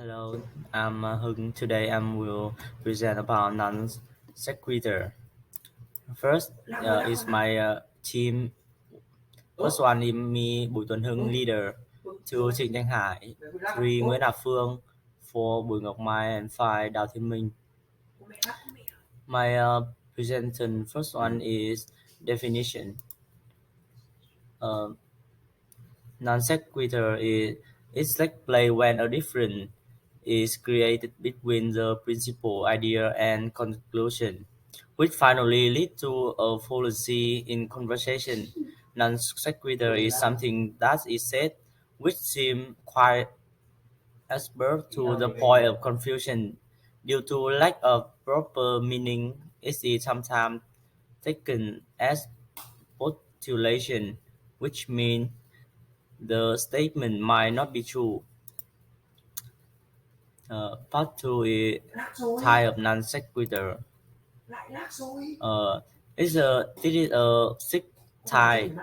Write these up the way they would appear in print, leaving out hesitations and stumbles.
Hello, I'm Hưng. Today I will present about non-sequitur. First is my team. First one is me, Bùi Tuấn Hưng, leader. Two, Trịnh Thanh Hải. Three, Nguyễn Hà Phương. Four, Bùi Ngọc Mai. And five, Đào Thiên Minh. My presentation first one is definition. Uh, Non-sequitur is like play when a difference is created between the principal idea and conclusion, which finally lead to a fallacy in conversation. Non-sequitur is something that is said which seems quite absurd to the point of confusion. Due to lack of proper meaning, it is sometimes taken as postulation, which means the statement might not be true. Part 2 is type of non sequitur. This is a six type.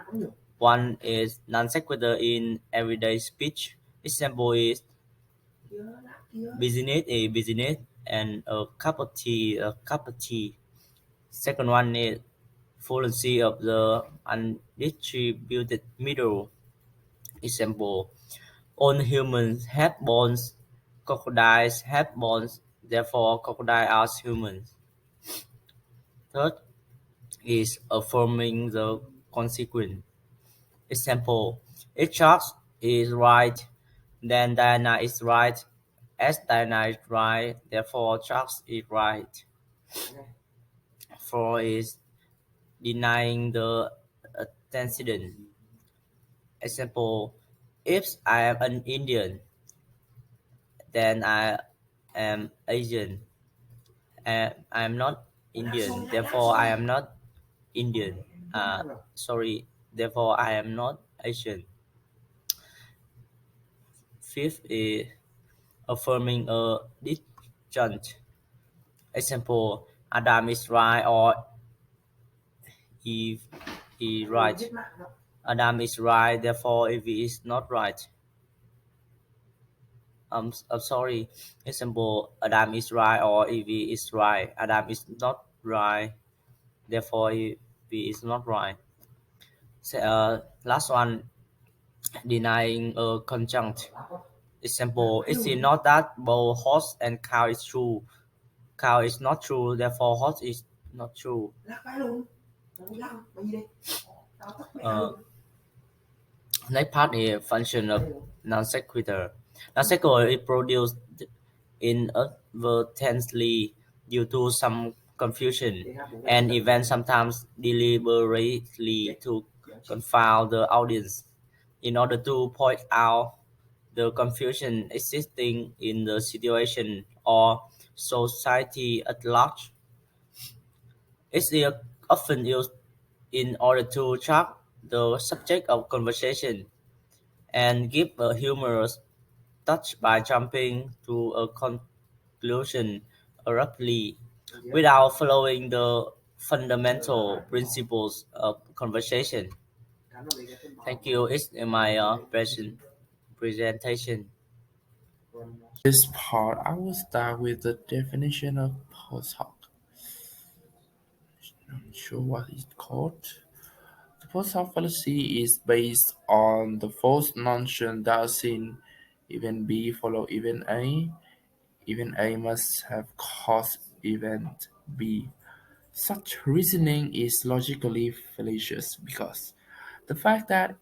One is non sequitur in everyday speech. Example is business a business and a cup of tea a cup of tea. Second one is fallacy of the undistributed middle. Example: all humans have bones. Crocodiles have bones, therefore crocodiles are humans. Third is affirming the consequent. Example: if Charles is right, then Diana is right. As Diana is right, therefore Charles is right. Four is denying the antecedent. Example: if I am an Indian, then I am Asian. I am not Indian, therefore I am not Indian. Sorry, therefore I am not Asian. Fifth is affirming a disjunct. Example: Adam is right or Eve is right. Adam is right, therefore Eve is not right. I'm sorry. Example: Adam is right or Eve is right. Adam is not right, therefore Eve is not right. Last one, denying a conjunct. Example: is it not that both horse and cow is true? Cow is not true, therefore horse is not true. Uh, Next part is function of non sequitur. Non sequitur is produced inadvertently due to some confusion, and even sometimes deliberately to confound the audience. In order to point out the confusion existing in the situation or society at large, it is often used in order to track the subject of conversation and give a humorous touch by jumping to a conclusion abruptly without following the fundamental principles of conversation. Thank you. It's my presentation. This part, I will start with the definition of post hoc. Not sure what it's called. The post hoc fallacy is based on the false notion that since event B follow event A must have caused event B. Such reasoning is logically fallacious because the fact that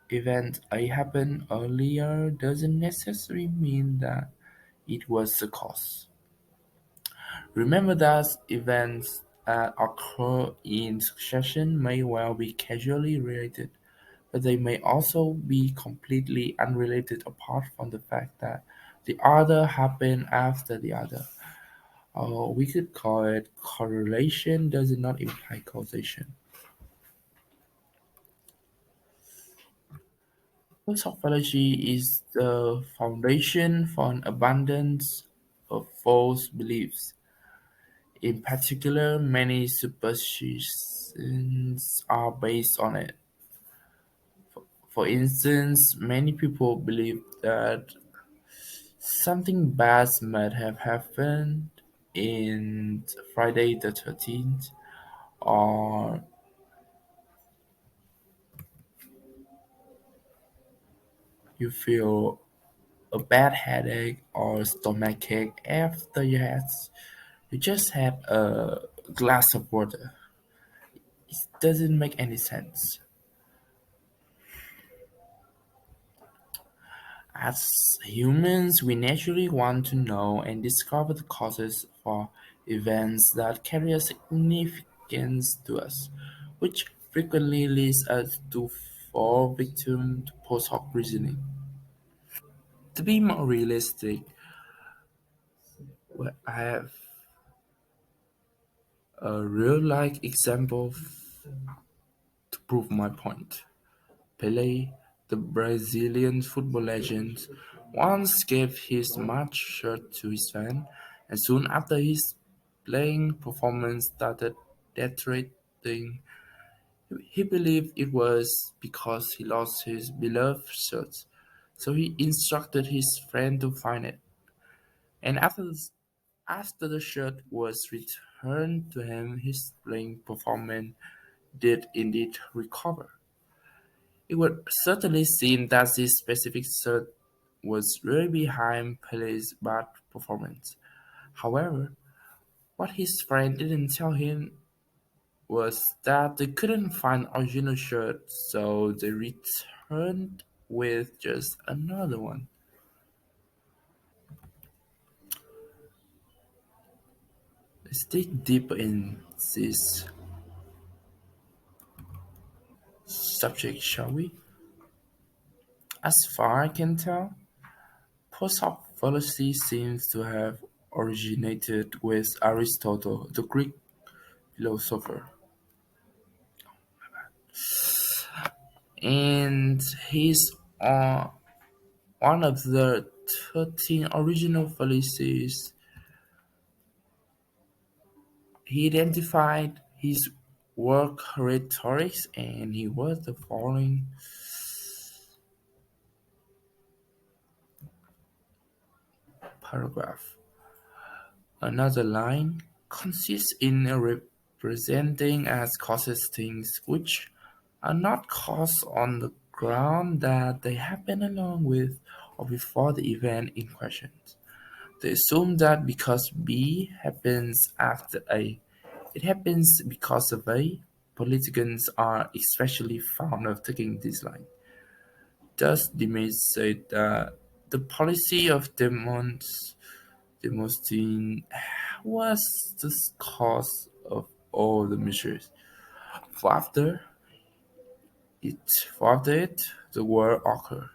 event A happened earlier doesn't necessarily mean that it was the cause. Remember that events that occur in succession may well be causally related, but they may also be completely unrelated apart from the fact that the other happened after the other. We could call it correlation does not imply causation. Psychology is the foundation for an abundance of false beliefs. In particular, many superstitions are based on it. For instance, many people believe that something bad might have happened in Friday the 13th, or you feel a bad headache or stomachache after you just had a glass of water. It doesn't make any sense. As humans, we naturally want to know and discover the causes for events that carry a significance to us, which frequently leads us to fall victim to post hoc reasoning. To be more realistic, I have a real-life example to prove my point. Pelé, the Brazilian football legend, once gave his match shirt to his fan, and soon after his playing performance started deteriorating. He believed it was because he lost his beloved shirt, so he instructed his friend to find it. And after the shirt was returned to him, his playing performance did indeed recover. It would certainly seem that this specific shirt was really behind Pele's bad performance. However, what his friend didn't tell him was that they couldn't find original shirt, so they returned with just another one. Let's dig deeper in this subject, shall we? As far I can tell, post-hoc fallacy seems to have originated with Aristotle, the Greek philosopher, and he's one of the 13 original fallacies. He identified his work Rhetorics, and he wrote the following paragraph. Another line consists in representing as causes things which are not caused on the ground that they happen along with or before the event in question. They assume that because B happens after A, it happens because of A. Politicians are especially fond of taking this line. Thus, Dimes said that the policy of Demosthenes was the cause of all the measures. For after it, the war occurred.